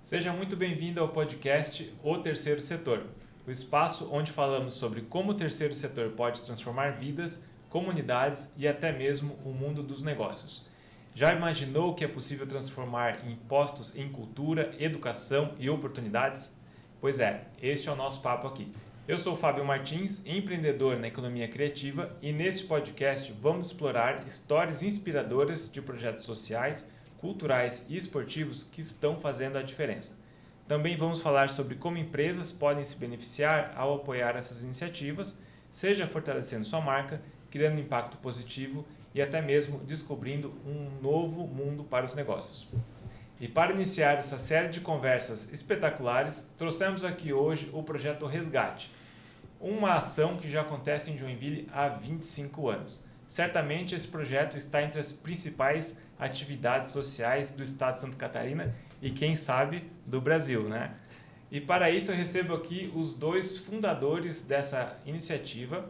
Seja muito bem-vindo ao podcast O Terceiro Setor, o espaço onde falamos sobre como o terceiro setor pode transformar vidas, comunidades e até mesmo o mundo dos negócios. Já imaginou que é possível transformar impostos em cultura, educação e oportunidades? Pois é, este é o nosso papo aqui. Eu sou o Fábio Martins, empreendedor na economia criativa, e neste podcast vamos explorar histórias inspiradoras de projetos sociais, culturais e esportivos que estão fazendo a diferença. Também vamos falar sobre como empresas podem se beneficiar ao apoiar essas iniciativas, seja fortalecendo sua marca, criando impacto positivo e até mesmo descobrindo um novo mundo para os negócios. E para iniciar essa série de conversas espetaculares, trouxemos aqui hoje o projeto Resgate, uma ação que já acontece em Joinville há 25 anos. Certamente esse projeto está entre as principais atividades sociais do estado de Santa Catarina e, quem sabe, do Brasil, né? E para isso eu recebo aqui os dois fundadores dessa iniciativa.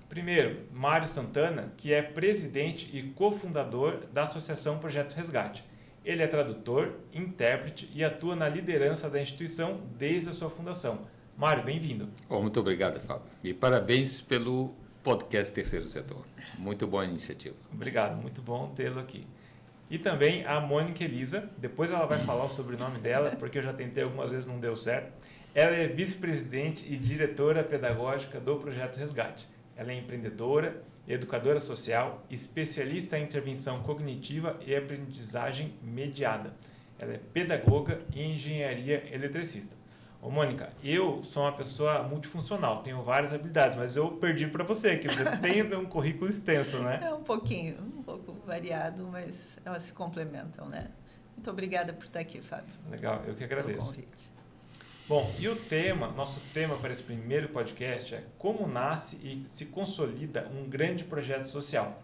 Primeiro, Mário Santana, que é presidente e cofundador da Associação Projeto Resgate. Ele é tradutor, intérprete e atua na liderança da instituição desde a sua fundação. Mário, bem-vindo. Muito obrigado, Fábio. E parabéns pelo podcast Terceiro Setor. Muito boa iniciativa. Obrigado, muito bom tê-lo aqui. E também a Mônica Elisa, depois ela vai falar o sobrenome dela, porque eu já tentei algumas vezes, não deu certo. Ela é vice-presidente e diretora pedagógica do Projeto Resgate. Ela é empreendedora, educadora social, especialista em intervenção cognitiva e aprendizagem mediada. Ela é pedagoga e engenharia eletricista. Ô Mônica, eu sou uma pessoa multifuncional, tenho várias habilidades, mas eu perdi para você, que você tem um currículo extenso, né? É um pouco variado, mas elas se complementam, né? Muito obrigada por estar aqui, Fábio. Legal, eu que agradeço. Pelo convite. Bom, e nosso tema para esse primeiro podcast é como nasce e se consolida um grande projeto social.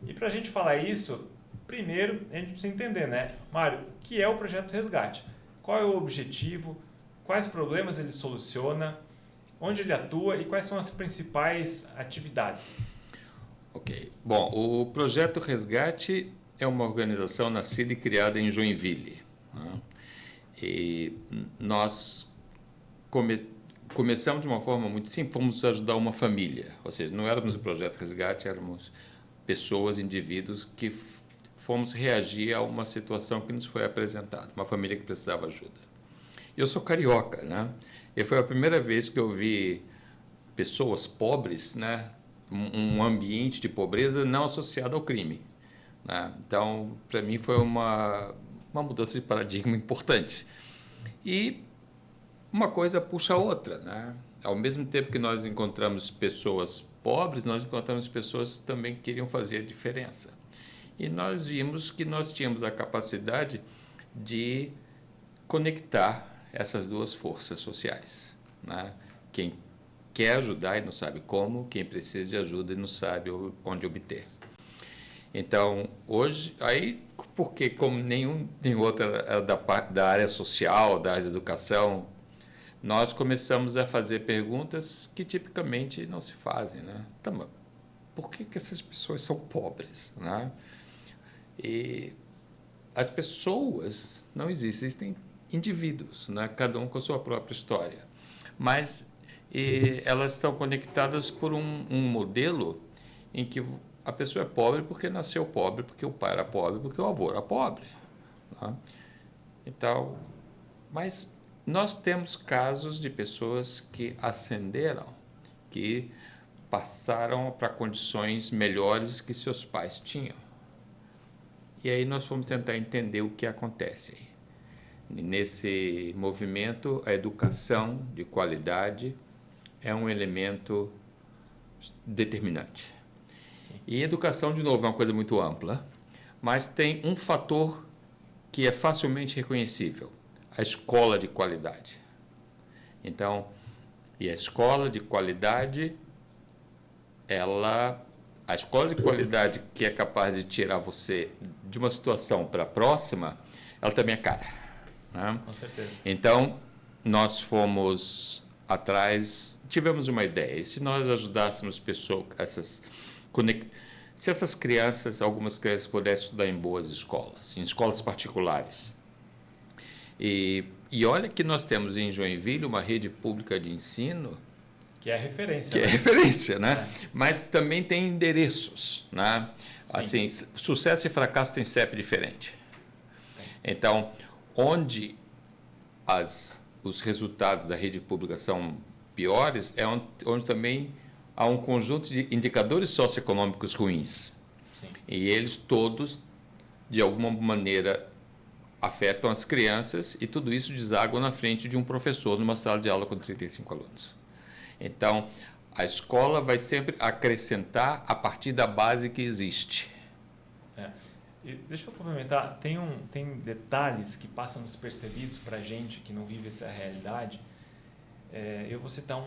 E para a gente falar isso, primeiro a gente precisa entender, né? Mário, o que é o Projeto Resgate? Qual é o objetivo? Quais problemas ele soluciona, onde ele atua e quais são as principais atividades? Ok. Bom, o Projeto Resgate é uma organização nascida e criada em Joinville, né? E nós começamos de uma forma muito simples, fomos ajudar uma família, ou seja, não éramos o Projeto Resgate, éramos pessoas, indivíduos que fomos reagir a uma situação que nos foi apresentada, uma família que precisava de ajuda. Eu sou carioca, né? E foi a primeira vez que eu vi pessoas pobres, né? Um ambiente de pobreza não associado ao crime, né? Então, para mim foi uma mudança de paradigma importante. E uma coisa puxa a outra, né? Ao mesmo tempo que nós encontramos pessoas pobres, nós encontramos pessoas que também queriam fazer a diferença. E nós vimos que nós tínhamos a capacidade de conectar essas duas forças sociais, né? Quem quer ajudar e não sabe como, quem precisa de ajuda e não sabe onde obter. Então, hoje, aí, porque como nenhum outro era da área social, da área da educação, nós começamos a fazer perguntas que tipicamente não se fazem, né? Então, por que essas pessoas são pobres, né? E as pessoas não existem indivíduos, né? Cada um com a sua própria história, mas elas estão conectadas por um modelo em que a pessoa é pobre porque nasceu pobre, porque o pai era pobre, porque o avô era pobre, né? Então, mas nós temos casos de pessoas que ascenderam, que passaram para condições melhores que seus pais tinham. E aí nós fomos tentar entender o que acontece aí. Nesse movimento, a educação de qualidade é um elemento determinante. Sim. E educação, de novo, é uma coisa muito ampla, mas tem um fator que é facilmente reconhecível: a escola de qualidade. Então, e a escola de qualidade, a escola de qualidade que é capaz de tirar você de uma situação para a próxima, ela também é cara, né? Com certeza. Então, nós fomos atrás, tivemos uma ideia, e se nós ajudássemos pessoas, se essas crianças, algumas crianças pudessem estudar em boas escolas, em escolas particulares, e E olha que nós temos em Joinville uma rede pública de ensino que é referência. Que né? é referência, né? É. Mas também tem endereços, né? Sim. Assim, sucesso e fracasso tem CEP diferente. Então, onde os resultados da rede pública são piores, é onde também há um conjunto de indicadores socioeconômicos ruins. Sim. E eles todos, de alguma maneira, afetam as crianças e tudo isso deságua na frente de um professor numa sala de aula com 35 alunos. Então, a escola vai sempre acrescentar a partir da base que existe. E deixa eu complementar, tem detalhes que passam despercebidos para a gente que não vive essa realidade. Eu vou citar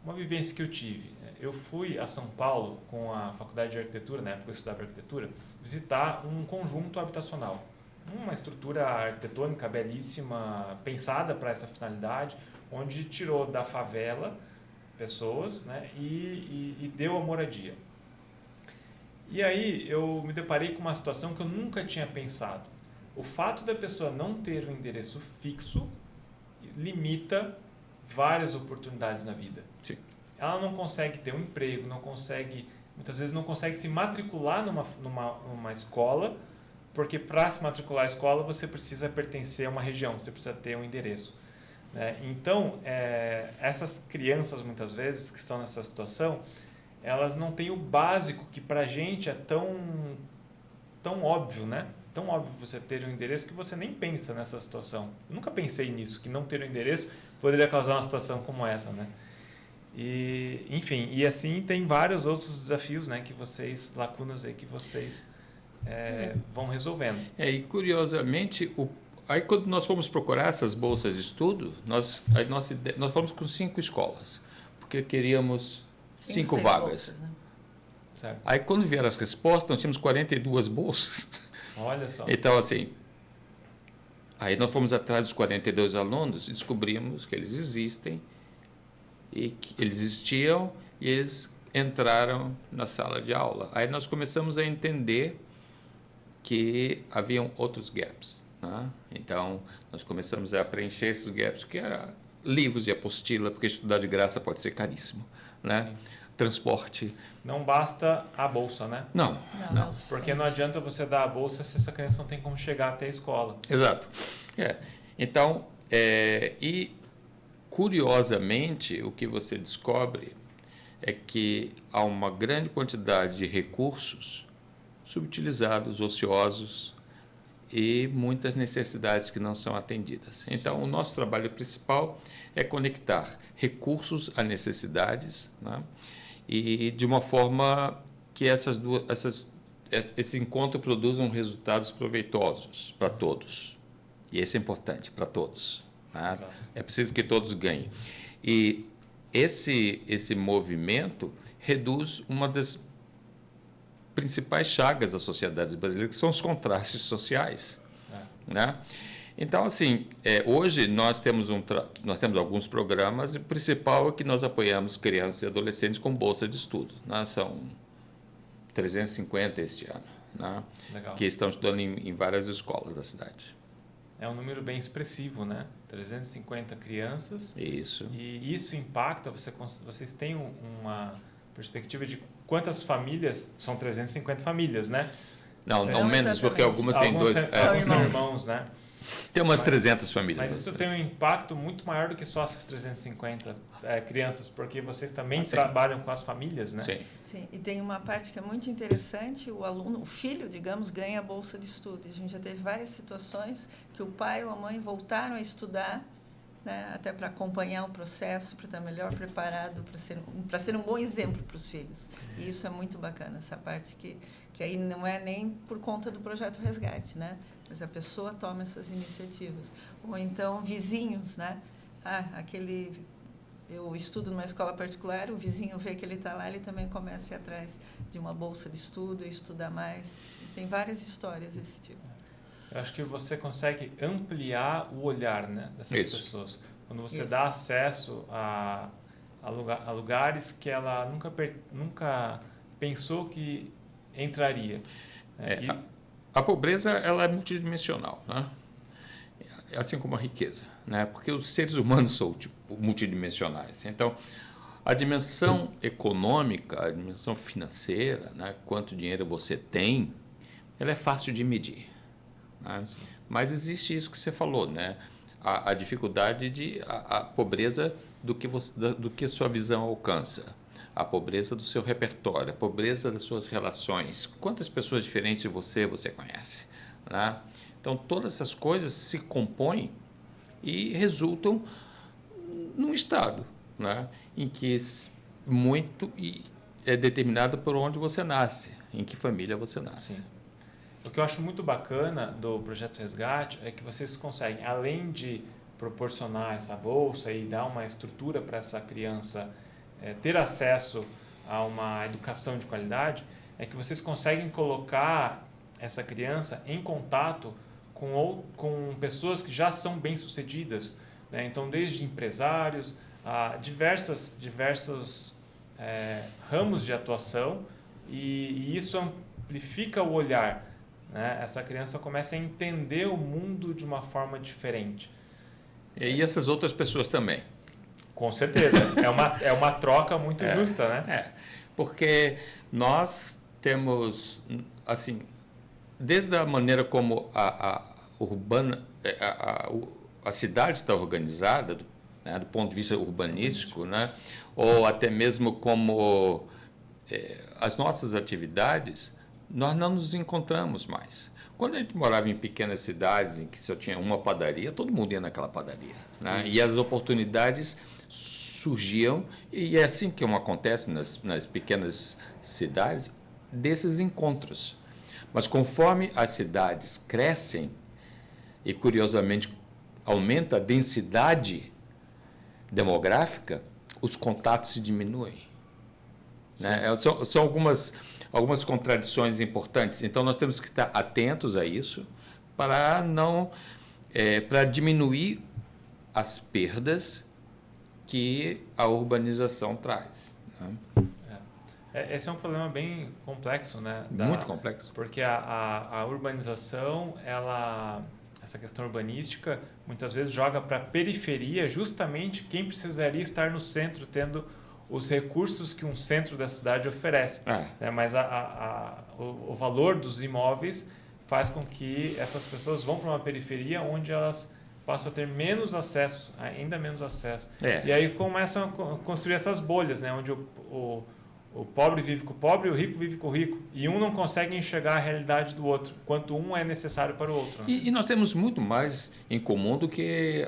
uma vivência que eu tive. Eu fui a São Paulo com a Faculdade de Arquitetura, na época eu estudava arquitetura, visitar um conjunto habitacional. Uma estrutura arquitetônica belíssima, pensada para essa finalidade, onde tirou da favela pessoas, né, e deu a moradia. E aí eu me deparei com uma situação que eu nunca tinha pensado. O fato da pessoa não ter um endereço fixo limita várias oportunidades na vida. Sim. Ela não consegue ter um emprego, muitas vezes não consegue se matricular numa escola, porque para se matricular à escola você precisa pertencer a uma região, você precisa ter um endereço. Então, essas crianças muitas vezes que estão nessa situação, elas não têm o básico que para a gente é tão óbvio, né? Tão óbvio você ter um endereço que você nem pensa nessa situação. Eu nunca pensei nisso, que não ter um endereço poderia causar uma situação como essa, né? E, enfim, e assim tem vários outros desafios, né? Lacunas aí que vocês vão resolvendo. E curiosamente, aí quando nós fomos procurar essas bolsas de estudo, nós fomos com 5 escolas, porque queríamos 5 vagas. Bolsas, né? Certo. Aí quando vieram as respostas, nós tínhamos 42 bolsas. Olha só. Então, assim, aí nós fomos atrás dos 42 alunos e descobrimos que eles existem, e que eles existiam e eles entraram na sala de aula. Aí nós começamos a entender que haviam outros gaps, né? Então, nós começamos a preencher esses gaps, que eram livros e apostila, porque estudar de graça pode ser caríssimo, né? Sim. Transporte. Não basta a bolsa, né? Não. Porque não adianta você dar a bolsa se essa criança não tem como chegar até a escola. Exato. Então, e curiosamente, o que você descobre é que há uma grande quantidade de recursos subutilizados, ociosos, e muitas necessidades que não são atendidas. Então, o nosso trabalho principal é conectar recursos a necessidades, né? E de uma forma que esse encontro produzam resultados proveitosos para todos. E isso é importante, para todos, né? É preciso que todos ganhem. E esse movimento reduz uma das principais chagas da sociedade brasileira, que são os contrastes sociais, né? Então, assim, hoje nós temos alguns programas, e o principal é que nós apoiamos crianças e adolescentes com bolsa de estudo, né? São 350 este ano, né? Que estão estudando em várias escolas da cidade. É um número bem expressivo, né? 350 crianças. Isso. E isso impacta, vocês têm uma perspectiva de quantas famílias, são 350 famílias, né? Não menos, porque algumas têm alguns são irmãos, né? Tem umas 300 famílias. Mas isso tem um impacto muito maior do que só essas 350 crianças, porque vocês também trabalham com as famílias, né? Sim. Sim, e tem uma parte que é muito interessante, o filho, digamos, ganha a bolsa de estudo. A gente já teve várias situações que o pai ou a mãe voltaram a estudar, né, até para acompanhar o processo, para estar melhor preparado, para ser um bom exemplo para os filhos. E isso é muito bacana, essa parte que aí não é nem por conta do projeto Resgate, né? Mas a pessoa toma essas iniciativas. Ou então vizinhos, né? Eu estudo numa escola particular, o vizinho vê que ele está lá, ele também começa a ir atrás de uma bolsa de estudo e estudar mais. Tem várias histórias desse tipo. Eu acho que você consegue ampliar o olhar, né, dessas pessoas. Quando você dá acesso a lugares que ela nunca pensou que entraria. A pobreza, ela é multidimensional, né? assim como a riqueza, né? Porque os seres humanos são tipo, multidimensionais. Então, a dimensão econômica, a dimensão financeira, né? Quanto dinheiro você tem, ela é fácil de medir, né? Mas existe isso que você falou, né? A dificuldade a pobreza do que a sua visão alcança, a pobreza do seu repertório, a pobreza das suas relações. Quantas pessoas diferentes de você conhece, né? Então, todas essas coisas se compõem e resultam num estado, né, em que muito é determinado por onde você nasce, em que família você nasce. Sim. O que eu acho muito bacana do Projeto Resgate é que vocês conseguem, além de proporcionar essa bolsa e dar uma estrutura para essa criança ter acesso a uma educação de qualidade, é que vocês conseguem colocar essa criança em contato com pessoas que já são bem-sucedidas, né? Então, desde empresários a diversos ramos de atuação, e isso amplifica o olhar, né? Essa criança começa a entender o mundo de uma forma diferente. E essas outras pessoas também. Com certeza. É uma troca muito justa, né? Porque nós temos, assim, desde a maneira como a cidade está organizada, né, do ponto de vista urbanístico, né, ou até mesmo como as nossas atividades, nós não nos encontramos mais. Quando a gente morava em pequenas cidades em que só tinha uma padaria, todo mundo ia naquela padaria, né? E as oportunidades surgiam, e é assim que acontece nas pequenas cidades, desses encontros. Mas conforme as cidades crescem e, curiosamente, aumenta a densidade demográfica, os contatos se diminuem, né? São algumas contradições importantes. Então, nós temos que estar atentos a isso para para diminuir as perdas que a urbanização traz, né? Esse é um problema bem complexo, né? Muito complexo. Porque a urbanização, essa questão urbanística, muitas vezes joga para a periferia justamente quem precisaria estar no centro, tendo os recursos que um centro da cidade oferece. Né? Mas o valor dos imóveis faz com que essas pessoas vão para uma periferia onde elas passam a ter menos acesso, ainda menos acesso. E aí começam a construir essas bolhas, né? Onde o pobre vive com o pobre e o rico vive com o rico. E um não consegue enxergar a realidade do outro, enquanto um é necessário para o outro. Né? E nós temos muito mais em comum do que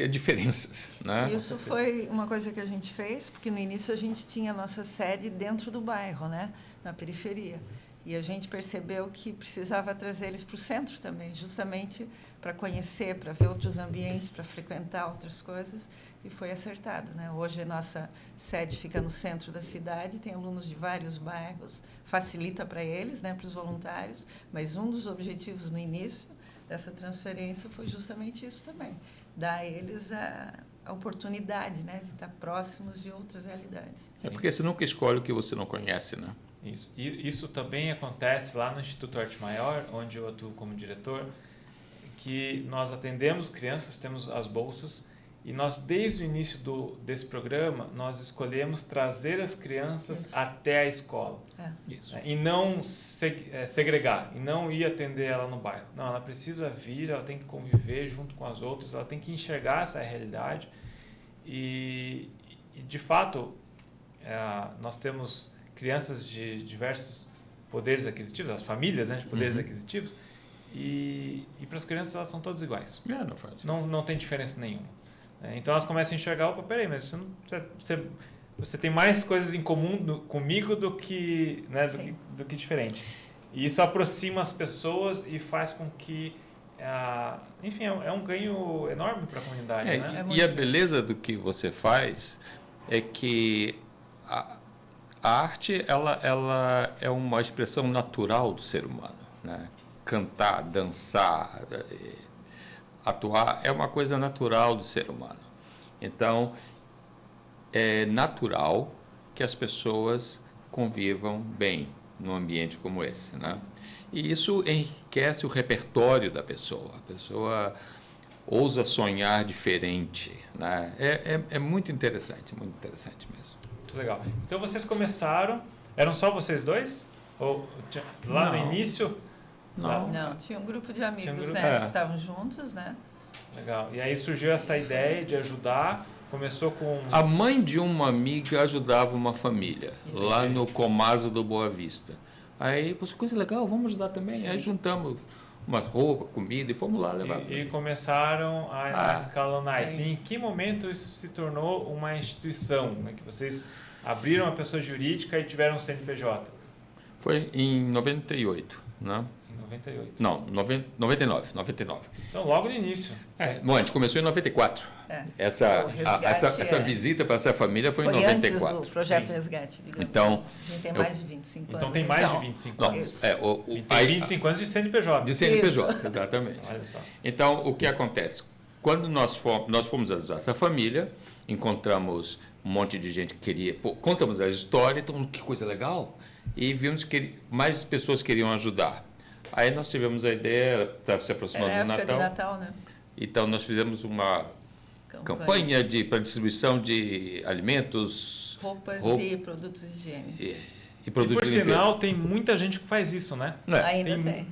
diferenças, né? Isso foi uma coisa que a gente fez, porque no início a gente tinha a nossa sede dentro do bairro, né? Na periferia. E a gente percebeu que precisava trazer eles para o centro também, justamente para conhecer, para ver outros ambientes, para frequentar outras coisas, e foi acertado, né? Hoje a nossa sede fica no centro da cidade, tem alunos de vários bairros, facilita para eles, né, para os voluntários, mas um dos objetivos no início dessa transferência foi justamente isso também, dar a eles a oportunidade, né, de estar próximos de outras realidades. Porque você nunca escolhe o que você não conhece, né? Isso. E isso também acontece lá no Instituto Arte Maior, onde eu atuo como diretor, que nós atendemos crianças, temos as bolsas, e nós, desde o início desse programa, nós escolhemos trazer as crianças até a escola. Isso. E não segregar, e não ir atender ela no bairro. Não, ela precisa vir, ela tem que conviver junto com as outras, ela tem que enxergar essa realidade. E de fato, nós temos crianças de diversos poderes aquisitivos, as famílias, né, de poderes aquisitivos, e para as crianças elas são todas iguais. Não tem diferença nenhuma. Então elas começam a enxergar, opa, peraí, mas você tem mais coisas em comum comigo do que, né, do que diferente. E isso aproxima as pessoas e faz com que, enfim, é um ganho enorme para a comunidade. Né? E a beleza do que você faz é que a arte ela é uma expressão natural do ser humano, né? Cantar, dançar, atuar é uma coisa natural do ser humano. Então, é natural que as pessoas convivam bem num ambiente como esse, né? E isso enriquece o repertório da pessoa. A pessoa ousa sonhar diferente, né? É muito interessante mesmo. Muito legal. Então vocês começaram, eram só vocês dois? Ou lá no início? Não, tinha um grupo de amigos, né, que estavam juntos, né? Legal. E aí surgiu essa ideia de ajudar, começou com... A mãe de uma amiga ajudava uma família, lá no Comaso do Boa Vista. Aí, coisa legal, vamos ajudar também. Sim. Aí juntamos uma roupa, comida e fomos lá levar. E começaram a escalonar. Sim. Em que momento isso se tornou uma instituição? Né? Que vocês abriram uma pessoa jurídica e tiveram um CNPJ? Foi em 98, né? Em 98? Não, 99. Então, logo no início. Bom, a gente começou em 94. Essa visita para essa família foi em 94. Antes do projeto Resgate, digamos. Então, a gente tem mais de 25 anos. Então tem mais de 25 anos. E tem 25 anos de CNPJ. De CNPJ, exatamente. Olha só. Então, o que acontece? Quando nós fomos ajudar essa família, encontramos um monte de gente que queria... contamos a história, então, que coisa legal. E vimos que mais pessoas queriam ajudar. Aí nós tivemos a ideia, estava se aproximando do Natal. De Natal, né? Então, nós fizemos uma campanha para distribuição de alimentos, roupas e produtos de higiene. E produtos por de limpeza. sinal, tem muita gente que faz isso, né?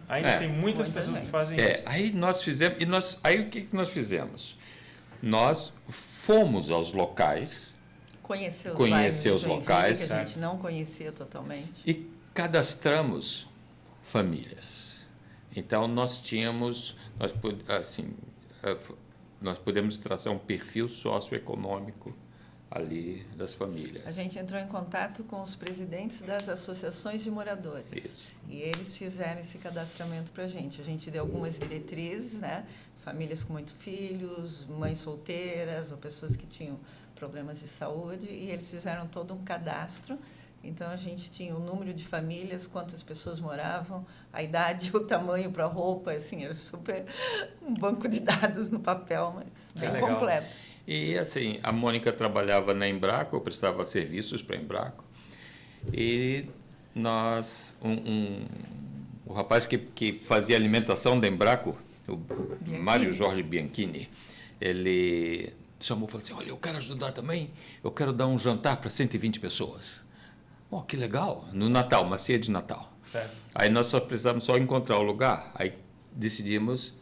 Ainda tem muitas pessoas que fazem isso. Aí nós fizemos, aí o que nós fizemos? Nós fomos aos locais, conhecer os locais, que a gente não conhecia totalmente, e cadastramos famílias. Então nós podemos traçar um perfil socioeconômico ali das famílias. A gente entrou em contato com os presidentes das associações de moradores. Isso. E eles fizeram esse cadastramento para a gente. A gente deu algumas diretrizes, né? Famílias com muitos filhos, mães solteiras ou pessoas que tinham problemas de saúde, e eles fizeram todo um cadastro. Então, a gente tinha o número de famílias, quantas pessoas moravam, a idade, o tamanho para a roupa, assim, era super um banco de dados no papel, mas bem completo. E, assim, a Mônica trabalhava na Embraco, eu prestava serviços para a Embraco, e nós, o rapaz que fazia alimentação da Embraco, o Mário Jorge Bianchini, ele chamou e falou assim, olha, eu quero ajudar também, eu quero dar um jantar para 120 pessoas. Bom, que legal, no Natal, uma ceia de Natal. Certo. Aí nós precisamos encontrar o lugar, aí decidimos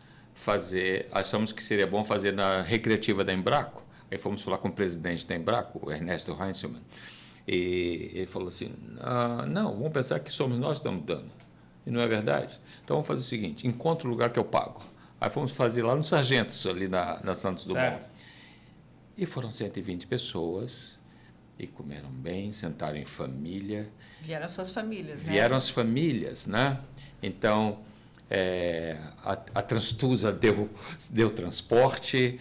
achamos que seria bom fazer na recreativa da Embraco. Aí fomos falar com o presidente da Embraco, o Ernesto Heinzelmann, e ele falou assim, não, vamos pensar que somos nós que estamos dando. E não é verdade? Então vamos fazer o seguinte, encontra o lugar que eu pago. Aí fomos fazer lá no Sargentos, ali na Santos Dumont. E foram 120 pessoas, e comeram bem, sentaram em família. Vieram as suas famílias, né? Vieram as famílias, né? Então, a Transtusa deu transporte,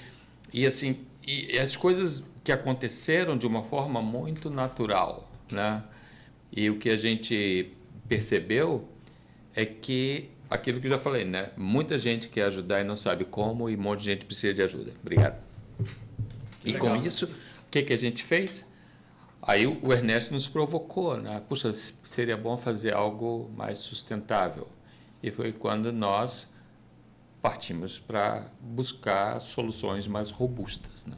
e assim, e as coisas que aconteceram de uma forma muito natural, né? E o que a gente percebeu é que, aquilo que eu já falei, né? Muita gente quer ajudar e não sabe como, e um monte de gente precisa de ajuda. Obrigado. E com isso, o que a gente fez? Aí o Ernesto nos provocou, né? Puxa, seria bom fazer algo mais sustentável. E foi quando nós partimos para buscar soluções mais robustas, né?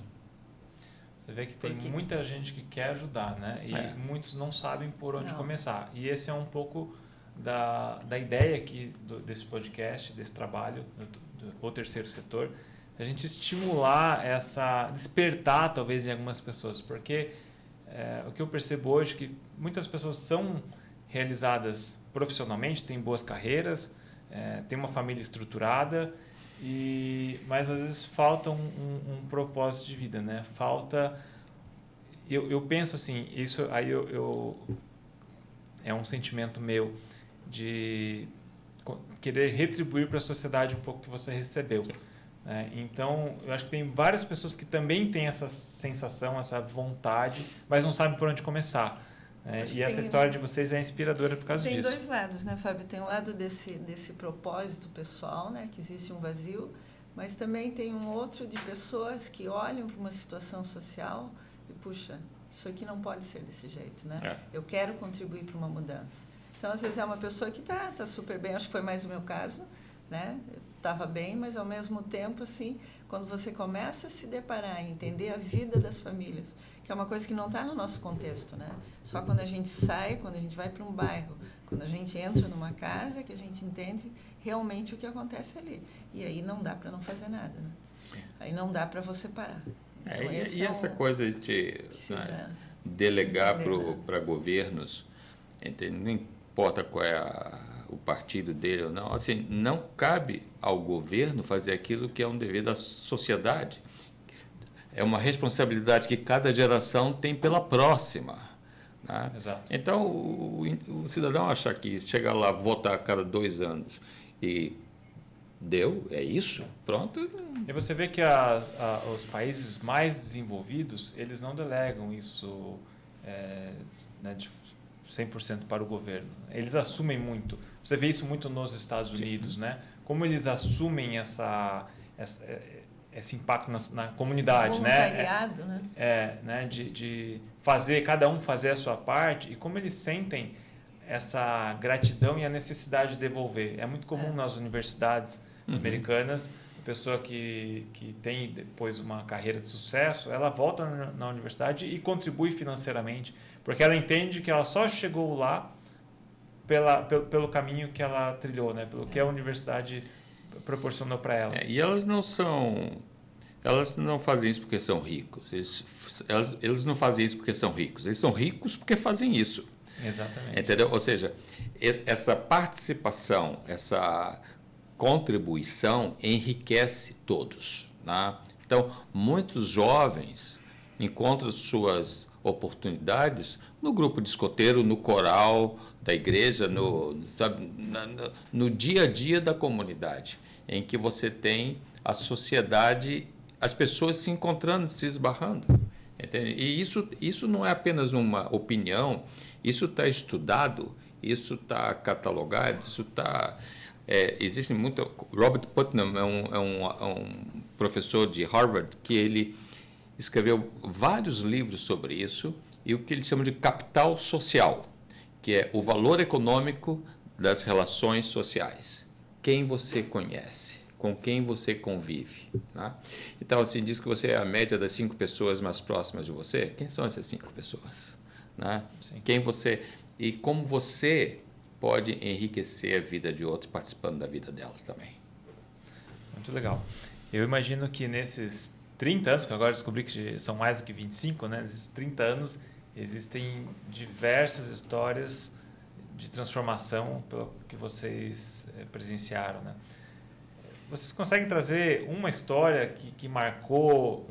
Você vê que tem muita gente que quer ajudar, né? E muitos não sabem por onde começar. E esse é um pouco da ideia aqui desse podcast, desse trabalho, O Terceiro Setor, a gente estimular despertar talvez em algumas pessoas, porque o que eu percebo hoje é que muitas pessoas são realizadas profissionalmente, têm boas carreiras, têm uma família estruturada, mas às vezes falta um propósito de vida, né? Falta... Eu penso assim, isso aí é um sentimento meu de querer retribuir para a sociedade um pouco que você recebeu. Então, eu acho que tem várias pessoas que também têm essa sensação, essa vontade, mas não sabem por onde começar. E essa história de vocês é inspiradora por causa disso. Tem dois lados, né, Fábio? Tem um lado desse propósito pessoal, né, que existe um vazio, mas também tem um outro de pessoas que olham para uma situação social e, puxa, isso aqui não pode ser desse jeito, né? Eu quero contribuir para uma mudança. Então, às vezes, é uma pessoa que está super bem, acho que foi mais o meu caso, né? estava bem, mas ao mesmo tempo, assim, quando você começa a se deparar e entender a vida das famílias, que é uma coisa que não está no nosso contexto, né? Só quando a gente sai, quando a gente vai para um bairro, quando a gente entra numa casa, que a gente entende realmente o que acontece ali. E aí não dá para não fazer nada, né? Aí não dá para você parar. Então, e essa coisa de delegar para governos, não importa qual é o partido dele ou não, assim, não cabe ao governo fazer aquilo que é um dever da sociedade. É uma responsabilidade que cada geração tem pela próxima. Né? Exato. Então, o cidadão achar que chegar lá, votar a cada 2 anos e deu, é isso, pronto. E você vê que os países mais desenvolvidos, eles não delegam isso né, de 100% para o governo. Eles assumem muito. Você vê isso muito nos Estados Unidos, né? Como eles assumem esse impacto na comunidade, voluntariado, né? De fazer, cada um fazer a sua parte, e como eles sentem essa gratidão e a necessidade de devolver. É muito comum nas universidades americanas, a pessoa que tem depois uma carreira de sucesso, ela volta na universidade e contribui financeiramente, porque ela entende que ela só chegou lá pelo caminho que ela trilhou, né? Pelo que a universidade proporcionou para ela. E elas não fazem isso porque são ricos. Eles não fazem isso porque são ricos. Eles são ricos porque fazem isso. Exatamente. Entendeu? Ou seja, essa participação, essa contribuição enriquece todos. Né? Então, muitos jovens encontram suas oportunidades no grupo de escoteiro, no coral da igreja, no dia a dia da comunidade, em que você tem a sociedade, as pessoas se encontrando, se esbarrando. Entende? E isso não é apenas uma opinião, isso está estudado, isso está catalogado, isso está... existe muito... Robert Putnam é um professor de Harvard que ele escreveu vários livros sobre isso, e o que ele chama de capital social, que é o valor econômico das relações sociais. Quem você conhece, com quem você convive. Né? Então, assim, diz que você é a média das 5 pessoas mais próximas de você. Quem são essas 5 pessoas? Né? Quem você... E como você pode enriquecer a vida de outros participando da vida delas também. Muito legal. Eu imagino que nesses 30 anos, que agora descobri que são mais do que 25, né? Nesses 30 anos existem diversas histórias de transformação pelo que vocês presenciaram, né? Vocês conseguem trazer uma história que marcou,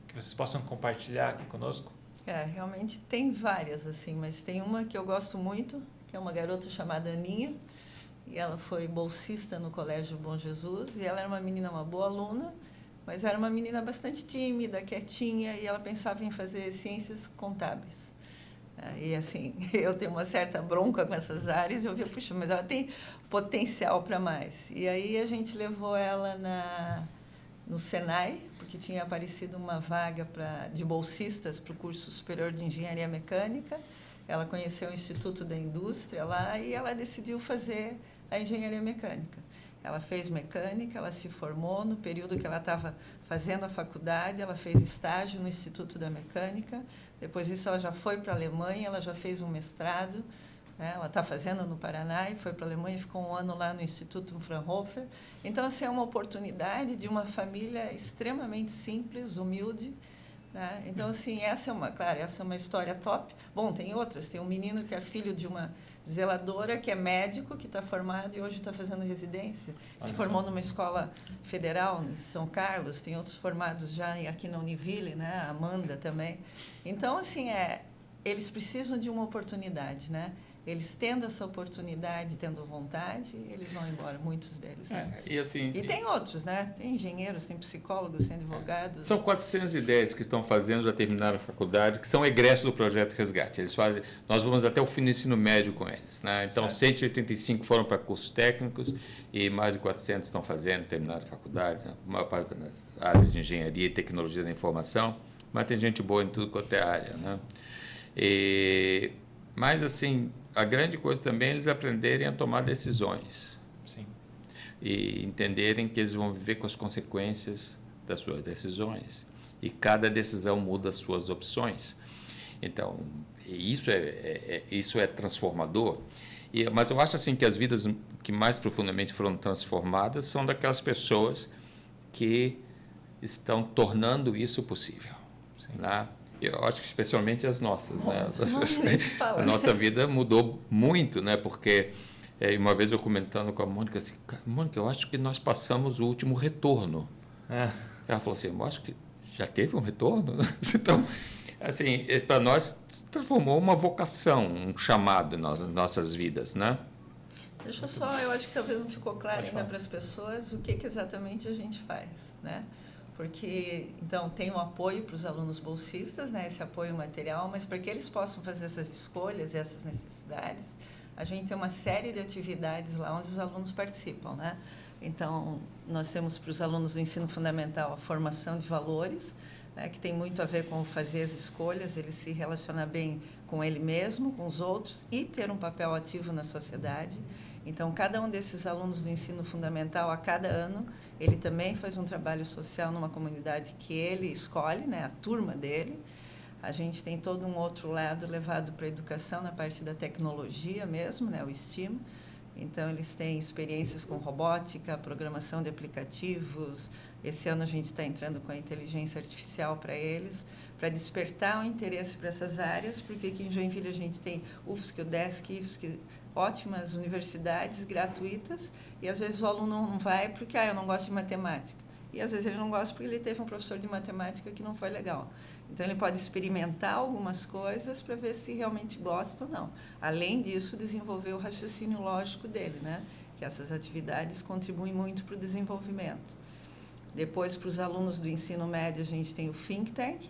que vocês possam compartilhar aqui conosco? Realmente tem várias, assim, mas tem uma que eu gosto muito, que é uma garota chamada Aninha, e ela foi bolsista no Colégio Bom Jesus, e ela era uma menina, uma boa aluna, mas era uma menina bastante tímida, quietinha, e ela pensava em fazer ciências contábeis. E assim, eu tenho uma certa bronca com essas áreas, e eu via, puxa, mas ela tem potencial para mais. E aí a gente levou ela no Senai, porque tinha aparecido uma vaga de bolsistas para o curso superior de engenharia mecânica. Ela conheceu o Instituto da Indústria lá e ela decidiu fazer a engenharia mecânica. Ela fez mecânica, ela se formou. No período que ela estava fazendo a faculdade, ela fez estágio no Instituto da Mecânica. Depois disso, ela já foi para a Alemanha, ela já fez um mestrado, né? Ela está fazendo no Paraná e foi para a Alemanha, ficou 1 ano lá no Instituto Fraunhofer. Então, assim, é uma oportunidade de uma família extremamente simples, humilde, né? Então, assim, essa é uma história top. Bom, tem outras. Tem um menino que é filho de uma zeladora, que é médico, que está formado e hoje está fazendo residência. Se formou numa escola federal em São Carlos. Tem outros formados já aqui na Univille, né? A Amanda também. Então, assim, eles precisam de uma oportunidade, né? Eles tendo essa oportunidade, tendo vontade, eles vão embora, muitos deles. Né? E tem outros, né? Tem engenheiros, tem psicólogos, tem advogados. São 410 que estão fazendo, já terminaram a faculdade, que são egressos do Projeto Resgate. Eles fazem, nós vamos até o fim do ensino médio com eles. Né? Então, 185 foram para cursos técnicos e mais de 400 estão fazendo, terminaram a faculdade. Né? A maior parte nas áreas de engenharia e tecnologia da informação, mas tem gente boa em tudo quanto é área. Né? Mas, assim, a grande coisa também é eles aprenderem a tomar decisões. Sim. e entenderem que eles vão viver com as consequências das suas decisões. E cada decisão muda as suas opções. Então, isso é transformador. Mas eu acho assim que as vidas que mais profundamente foram transformadas são daquelas pessoas que estão tornando isso possível. Né? Eu acho que especialmente as nossas. Né? A nossa vida mudou muito, né? Porque uma vez eu comentando com a Mônica, assim, Mônica, eu acho que nós passamos o último retorno. Ela falou assim, eu acho que já teve um retorno? Então, assim, para nós transformou uma vocação, um chamado nas nossas vidas, né? Deixa só, eu acho que talvez não ficou claro ainda para as pessoas o que exatamente a gente faz, né? Porque, então, tem um apoio para os alunos bolsistas, né? Esse apoio material, mas para que eles possam fazer essas escolhas e essas necessidades, a gente tem uma série de atividades lá onde os alunos participam, né? Então, nós temos para os alunos do ensino fundamental a formação de valores, né, que tem muito a ver com fazer as escolhas, ele se relacionar bem com ele mesmo, com os outros e ter um papel ativo na sociedade. Então, cada um desses alunos do ensino fundamental, a cada ano, ele também faz um trabalho social numa comunidade que ele escolhe, né, a turma dele. A gente tem todo um outro lado levado para a educação, na parte da tecnologia mesmo, né, o STEAM. Então, eles têm experiências com robótica, programação de aplicativos. Esse ano a gente está entrando com a inteligência artificial para eles, para despertar o interesse para essas áreas, porque aqui em Joinville a gente tem UFSC, UDESC, IFSC, ótimas universidades gratuitas, e às vezes o aluno não vai porque eu não gosto de matemática. E às vezes ele não gosta porque ele teve um professor de matemática que não foi legal. Então, ele pode experimentar algumas coisas para ver se realmente gosta ou não. Além disso, desenvolver o raciocínio lógico dele, né? Que essas atividades contribuem muito para o desenvolvimento. Depois, para os alunos do ensino médio, a gente tem o Think Tank,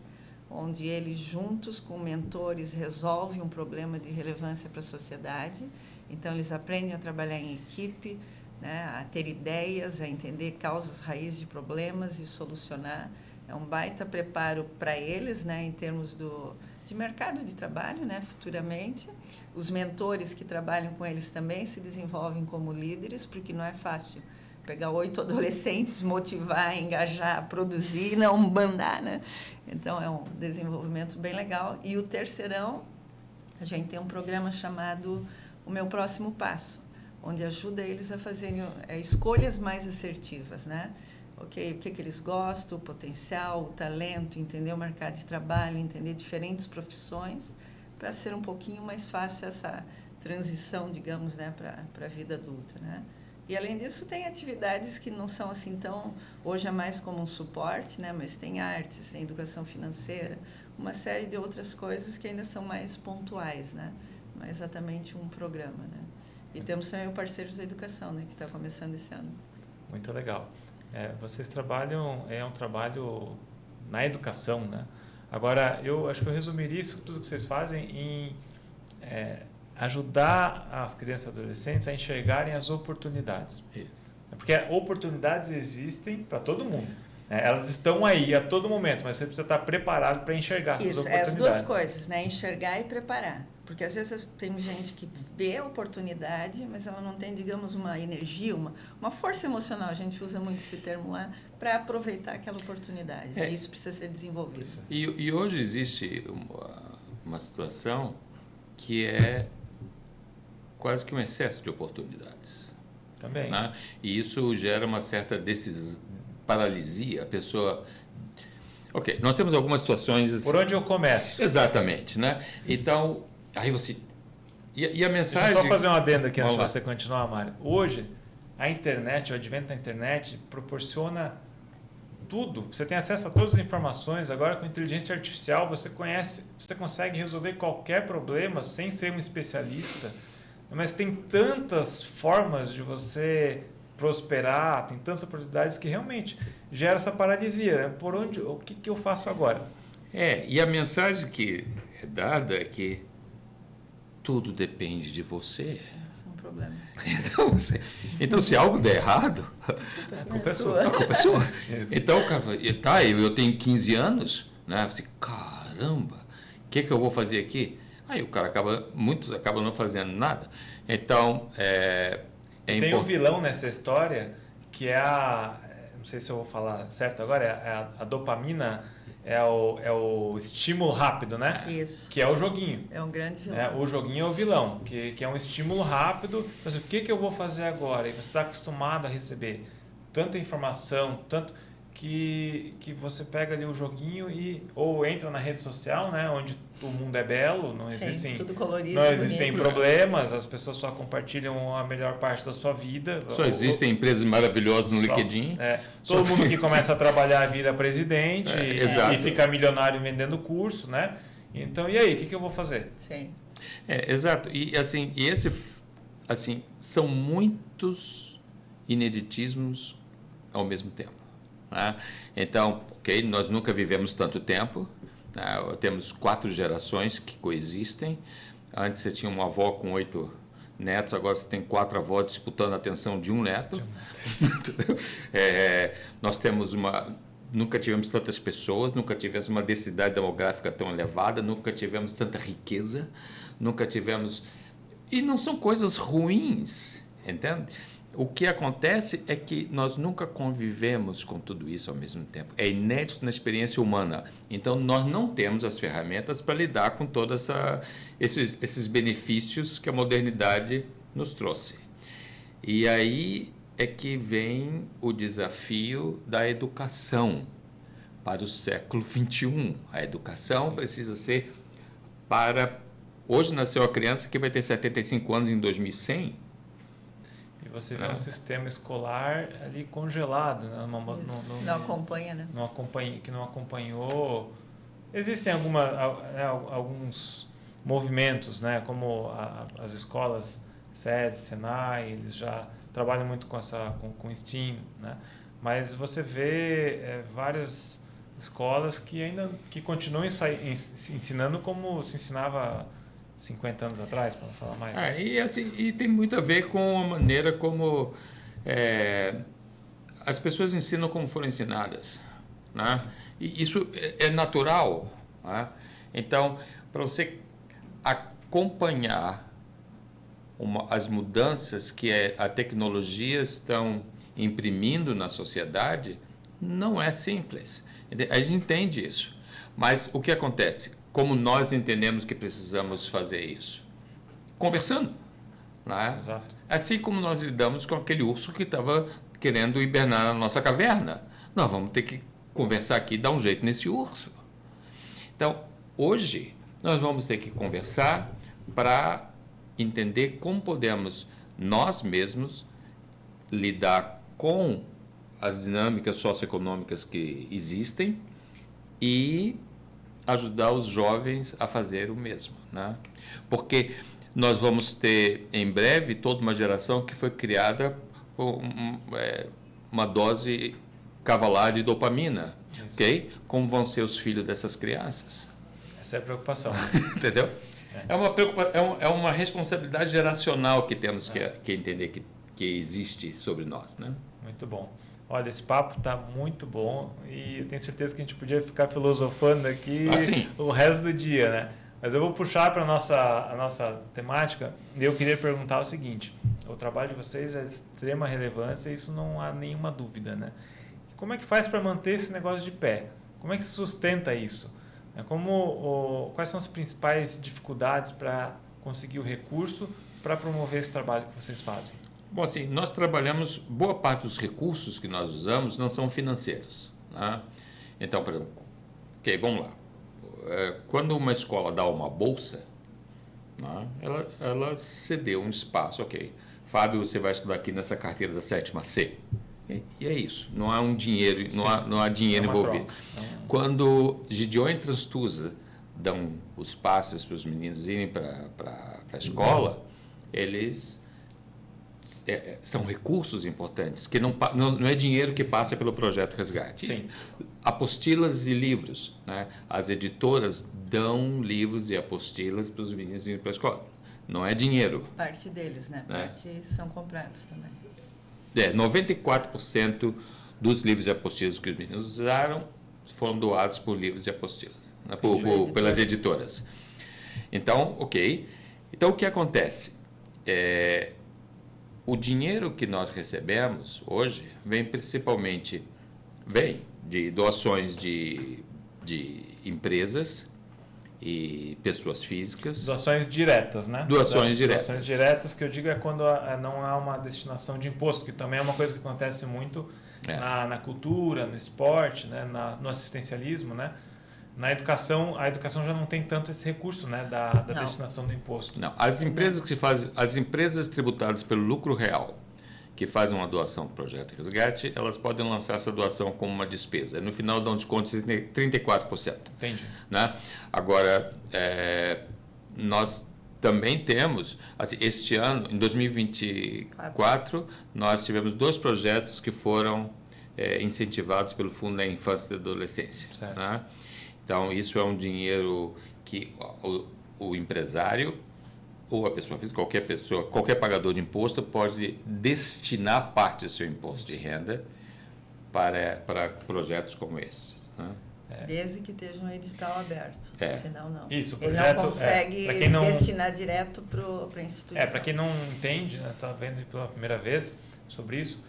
onde eles, juntos com mentores, resolvem um problema de relevância para a sociedade. Então, eles aprendem a trabalhar em equipe, né? A ter ideias, a entender causas raiz de problemas e solucionar. É um baita preparo para eles, né, em termos de mercado de trabalho, né, futuramente. Os mentores que trabalham com eles também se desenvolvem como líderes, porque não é fácil pegar 8 adolescentes, motivar, engajar, produzir, não mandar, né? Então, é um desenvolvimento bem legal. E o terceirão, a gente tem um programa chamado O Meu Próximo Passo, onde ajuda eles a fazerem escolhas mais assertivas, né? Okay, o que eles gostam, o potencial, o talento, entender o mercado de trabalho, entender diferentes profissões, para ser um pouquinho mais fácil essa transição, digamos, né, para a vida adulta, né? E, além disso, tem atividades que não são assim tão... Hoje é mais como um suporte, né, mas tem artes, tem educação financeira, uma série de outras coisas que ainda são mais pontuais, né? Não é exatamente um programa, né? E temos também o Parceiros da Educação, né, que está começando esse ano. Muito legal. Vocês trabalham, um trabalho na educação, né? Agora, eu acho que eu resumiria isso tudo que vocês fazem em ajudar as crianças e adolescentes a enxergarem as oportunidades. Isso. Porque oportunidades existem para todo mundo. Elas estão aí a todo momento, mas você precisa estar preparado para enxergar essas oportunidades. Isso, as duas coisas, né? Enxergar e preparar. Porque às vezes tem gente que vê a oportunidade, mas ela não tem, digamos, uma energia, uma força emocional, a gente usa muito esse termo lá, para aproveitar aquela oportunidade. Isso precisa ser desenvolvido. E hoje existe uma situação que é quase que um excesso de oportunidades. Também. Né? E isso gera uma certa paralisia. A pessoa... Ok, nós temos algumas situações... Assim, por onde eu começo? Exatamente, né? Então... Aí você... E a mensagem... Deixa eu só fazer uma adenda aqui antes de você continuar, Mário. Hoje, a internet, o advento da internet, proporciona tudo. Você tem acesso a todas as informações. Agora, com inteligência artificial, você consegue resolver qualquer problema sem ser um especialista. Mas tem tantas formas de você prosperar, tem tantas oportunidades que realmente gera essa paralisia. Né? O que eu faço agora? E a mensagem que é dada é que tudo depende de você. Esse é um problema. Então, se algo der errado, a culpa é sua. A culpa é sua. Então, o cara fala, eu tenho 15 anos, né? Você, caramba, o que eu vou fazer aqui? Aí o cara muitos acabam não fazendo nada. Então, tem um vilão nessa história que é não sei se eu vou falar certo agora, a dopamina é o estímulo rápido, né? Isso. Que é o joguinho. É um grande vilão. O joguinho é o vilão, que é um estímulo rápido. Então, assim, o que eu vou fazer agora? E você está acostumado a receber tanta informação, tanto que você pega ali o joguinho ou entra na rede social, né, onde o mundo é belo, não existem, tudo colorido, não existem bonito. problemas, as pessoas só compartilham a melhor parte da sua vida. Só existem empresas maravilhosas no LinkedIn. Todo mundo que começa a trabalhar vira presidente e fica milionário vendendo curso, né? Então, e aí, o que eu vou fazer? Sim. Exato. E assim, são muitos ineditismos ao mesmo tempo. Né? Então, nós nunca vivemos tanto tempo. Temos 4 gerações que coexistem. Antes você tinha uma avó com 8 netos, agora você tem 4 avós disputando a atenção de um neto. Nós temos nunca tivemos tantas pessoas, nunca tivemos uma densidade demográfica tão elevada, nunca tivemos tanta riqueza, nunca tivemos... E não são coisas ruins, entende? O que acontece é que nós nunca convivemos com tudo isso ao mesmo tempo. É inédito na experiência humana. Então, nós não temos as ferramentas para lidar com todos esses benefícios que a modernidade nos trouxe. E aí é que vem o desafio da educação para o século XXI. A educação precisa ser para... Hoje nasceu a criança que vai ter 75 anos em 2100. Você vê um sistema escolar ali congelado, né? Não acompanha, né? Que não acompanhou. Existem alguns movimentos, né? Como as escolas SESI, Senai, eles já trabalham muito com STEAM, né? Mas você vê várias escolas que continuam ensinando como se ensinava 50 anos atrás, para não falar mais. E tem muito a ver com a maneira como as pessoas ensinam como foram ensinadas. Né? E isso é natural. Né? Então, para você acompanhar as mudanças que a tecnologia estão imprimindo na sociedade, não é simples. A gente entende isso. Mas o que acontece? Como nós entendemos que precisamos fazer isso? Conversando. Né? Exato. Assim como nós lidamos com aquele urso que estava querendo hibernar na nossa caverna. Nós vamos ter que conversar aqui e dar um jeito nesse urso. Então, hoje, nós vamos ter que conversar para entender como podemos nós mesmos lidar com as dinâmicas socioeconômicas que existem e ajudar os jovens a fazer o mesmo, né? Porque nós vamos ter, em breve, toda uma geração que foi criada com uma dose cavalar de dopamina, ok? Como vão ser os filhos dessas crianças? Essa é a preocupação. Entendeu? É uma responsabilidade geracional que temos que entender que existe sobre nós, né? Muito bom. Olha, esse papo está muito bom e eu tenho certeza que a gente podia ficar filosofando aqui o resto do dia, né? Mas eu vou puxar para a nossa temática e eu queria perguntar o seguinte: o trabalho de vocês é de extrema relevância, isso não há nenhuma dúvida, né? Como é que faz para manter esse negócio de pé? Como é que se sustenta isso? Quais são as principais dificuldades para conseguir o recurso para promover esse trabalho que vocês fazem? Bom, assim, nós trabalhamos, boa parte dos recursos que nós usamos não são financeiros. Né? Então, por exemplo, vamos lá. Quando uma escola dá uma bolsa, né, ela cedeu um espaço. Fábio, você vai estudar aqui nessa carteira da 7ª C. E é isso. Não há dinheiro envolvido. Quando Gideon e Transtusa dão os passes para os meninos irem para a escola, eles... são recursos importantes, que não é dinheiro que passa pelo Projeto Resgate. Sim. Apostilas e livros. Né? As editoras dão livros e apostilas para os meninos irem para a escola. Não é dinheiro. Parte deles, né? Parte são comprados também. 94% dos livros e apostilas que os meninos usaram foram doados por livros e apostilas, né? Pelas editoras. Então, Então, o que acontece? o dinheiro que nós recebemos hoje vem principalmente de doações de empresas e pessoas físicas. Doações diretas, né? Doações diretas. Doações diretas, que eu digo é quando não há uma destinação de imposto, que também é uma coisa que acontece muito na cultura, no esporte, né? No assistencialismo, né? Na educação, a educação já não tem tanto esse recurso, né? da destinação do imposto. Não, as empresas tributadas pelo lucro real, que fazem uma doação para o projeto de resgate, elas podem lançar essa doação como uma despesa. No final dá um desconto de 34%. Entendi. Né? Agora, nós também temos, assim, este ano, em 2024, nós tivemos 2 projetos que foram incentivados pelo Fundo da Infância e da Adolescência. Né? Então, isso é um dinheiro que o empresário ou a pessoa física, qualquer pagador de imposto pode destinar parte do seu imposto de renda para projetos como esses. Né? Desde que esteja um edital aberto, senão não. Isso, o ele projeto, não consegue destinar direto para a instituição. Para quem não entende, está vendo pela primeira vez sobre isso,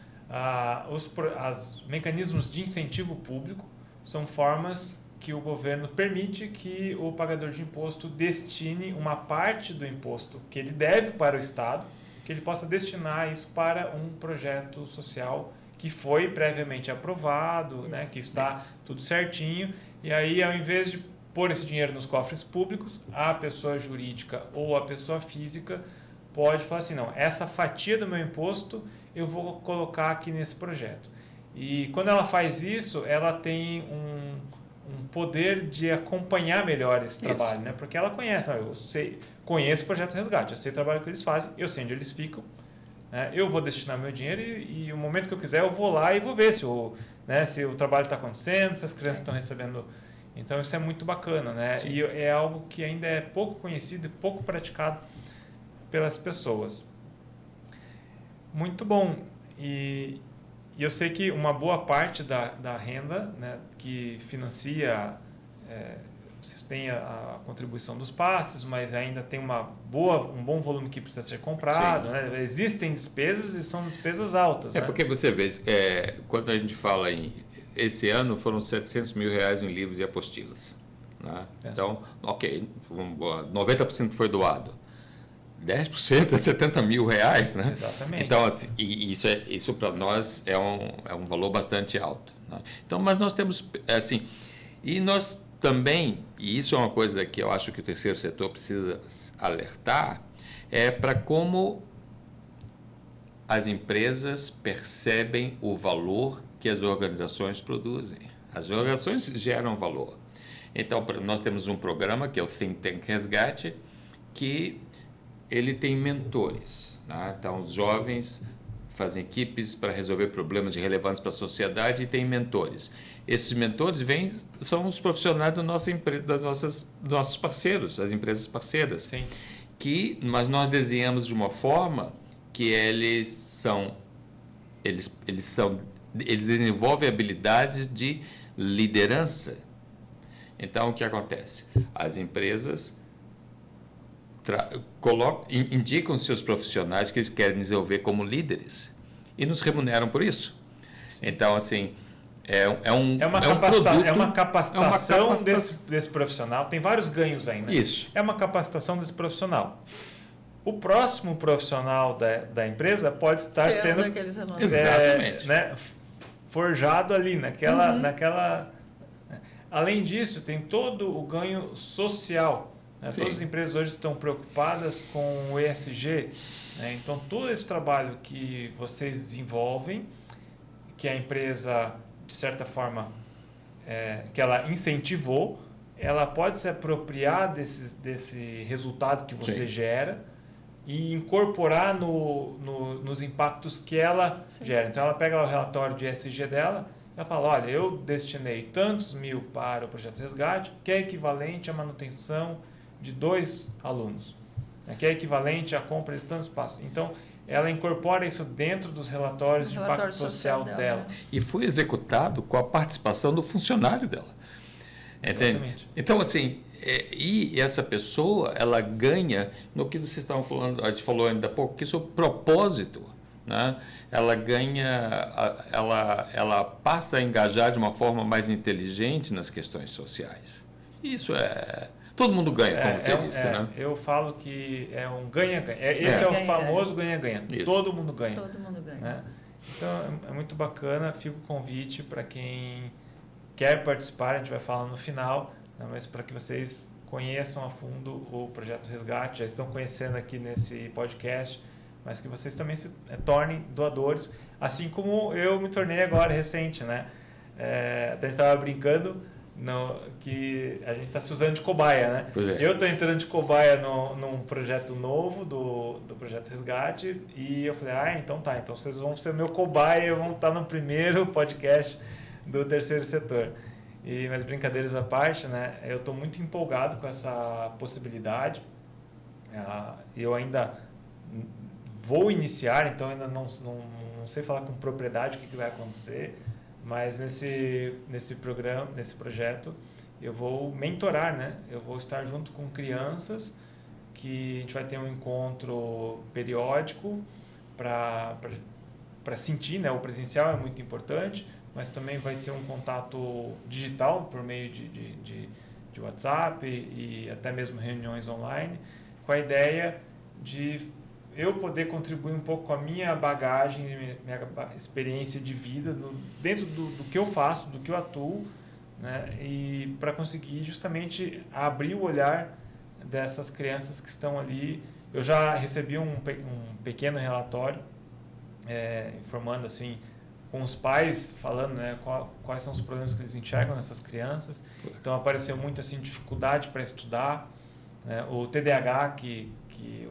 os mecanismos de incentivo público são formas que o governo permite que o pagador de imposto destine uma parte do imposto que ele deve para o Estado, que ele possa destinar isso para um projeto social que foi previamente aprovado, né, que está tudo certinho, e aí ao invés de pôr esse dinheiro nos cofres públicos, a pessoa jurídica ou a pessoa física pode falar assim, não, essa fatia do meu imposto eu vou colocar aqui nesse projeto. E quando ela faz isso, ela tem um poder de acompanhar melhor esse trabalho, né? Porque ela conhece, conheço o Projeto Resgate, eu sei o trabalho que eles fazem, eu sei onde eles ficam, né? Eu vou destinar meu dinheiro e o momento que eu quiser eu vou lá e vou ver se o trabalho está acontecendo, se as crianças estão recebendo. Então isso é muito bacana, né? E é algo que ainda é pouco conhecido e pouco praticado pelas pessoas. Muito bom. E eu sei que uma boa parte da renda, né, que financia, vocês têm a contribuição dos passes, mas ainda tem um bom volume que precisa ser comprado. Né? Existem despesas e são despesas altas. Né? Porque você vê, quando a gente fala esse ano foram R$700 mil em livros e apostilas. Né? Então, 90% foi doado. 10% é R$70 mil, né? Exatamente. Então, assim, isso para nós é um valor bastante alto. Né? Então, mas nós temos, assim, e nós também, e isso é uma coisa que eu acho que o terceiro setor precisa alertar, para como as empresas percebem o valor que as organizações produzem. As organizações geram valor. Então, nós temos um programa que é o Think Tank Resgate, que ele tem mentores. Né? Então, os jovens fazem equipes para resolver problemas de relevância para a sociedade e tem mentores. Esses mentores são os profissionais da nossa empresa, dos nossos parceiros, as empresas parceiras. Sim. Mas nós desenhamos de uma forma que eles desenvolvem habilidades de liderança. Então, o que acontece? As empresas indicam seus profissionais que eles querem desenvolver como líderes e nos remuneram por isso. Sim. Então, assim, é uma capacitação desse profissional. Tem vários ganhos aí, né? Isso. É uma capacitação desse profissional. O próximo profissional da empresa pode estar sendo forjado ali, naquela. Além disso, tem todo o ganho social. Né? Todas as empresas hoje estão preocupadas com o ESG. Né? Então, todo esse trabalho que vocês desenvolvem, que a empresa, de certa forma, que ela incentivou, ela pode se apropriar desse resultado que você gera e incorporar nos impactos que ela gera. Então, ela pega o relatório de ESG dela, ela fala, olha, eu destinei tantos mil para o Projeto Resgate, que é equivalente à manutenção de 2 alunos, né, que é equivalente à compra de tantos passos. Então, ela incorpora isso dentro dos relatórios de impacto social dela. E foi executado com a participação do funcionário dela. Exatamente. Então, assim, e essa pessoa, ela ganha no que vocês estavam falando, a gente falou ainda há pouco, que isso é o propósito né? Ela ela passa a engajar de uma forma mais inteligente nas questões sociais. Isso todo mundo ganha, como você disse, né? Eu falo que é um ganha-ganha. Esse é o famoso ganha-ganha. Todo mundo ganha. Todo mundo ganha. Né? Então, é muito bacana. Fica o convite para quem quer participar. A gente vai falar no final, né? Mas para que vocês conheçam a fundo o Projeto Resgate, já estão conhecendo aqui nesse podcast, mas que vocês também se tornem doadores, assim como eu me tornei agora, recente, né? Até a gente estava brincando que a gente está se usando de cobaia, né? Eu estou entrando de cobaia num projeto novo do Projeto Resgate e eu falei, então tá, então vocês vão ser meu cobaia, vão estar no primeiro podcast do Terceiro Setor. Mas brincadeiras à parte, né? Eu estou muito empolgado com essa possibilidade. Eu ainda vou iniciar, então ainda não sei falar com propriedade o que vai acontecer, mas nesse programa, nesse projeto, eu vou mentorar, né? Eu vou estar junto com crianças, que a gente vai ter um encontro periódico para sentir, né? O presencial é muito importante, mas também vai ter um contato digital por meio de WhatsApp e até mesmo reuniões online, com a ideia de eu poder contribuir um pouco com a minha bagagem, minha experiência de vida, dentro do que eu faço, do que eu atuo, né? E para conseguir justamente abrir o olhar dessas crianças que estão ali. Eu já recebi um pequeno relatório informando assim, com os pais, falando, né, quais são os problemas que eles enxergam nessas crianças. Então apareceu muito assim, dificuldade para estudar, né? O TDAH, que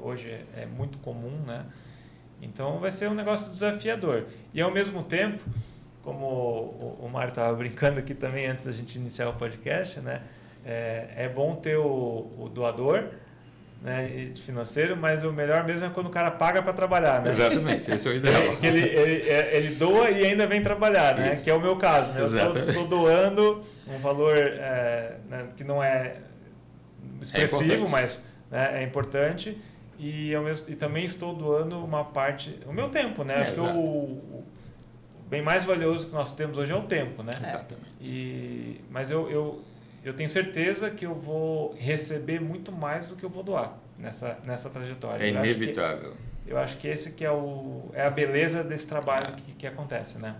hoje é muito comum, né? Então vai ser um negócio desafiador. E ao mesmo tempo, como o Mário estava brincando aqui também antes da gente iniciar o podcast, né? É bom ter o doador, né, financeiro, mas o melhor mesmo é quando o cara paga para trabalhar, né? Exatamente, esse é o ideal. Que ele doa e ainda vem trabalhar, né? Que é o meu caso, né? Eu estou doando um valor né, que não é expressivo, mas né, é importante, e também estou doando uma parte, o meu tempo, né? Acho que o bem mais valioso que nós temos hoje é o tempo, né? Exatamente. Mas eu tenho certeza que eu vou receber muito mais do que eu vou doar nessa trajetória. É inevitável. Eu acho que esse que é a beleza desse trabalho que acontece, né?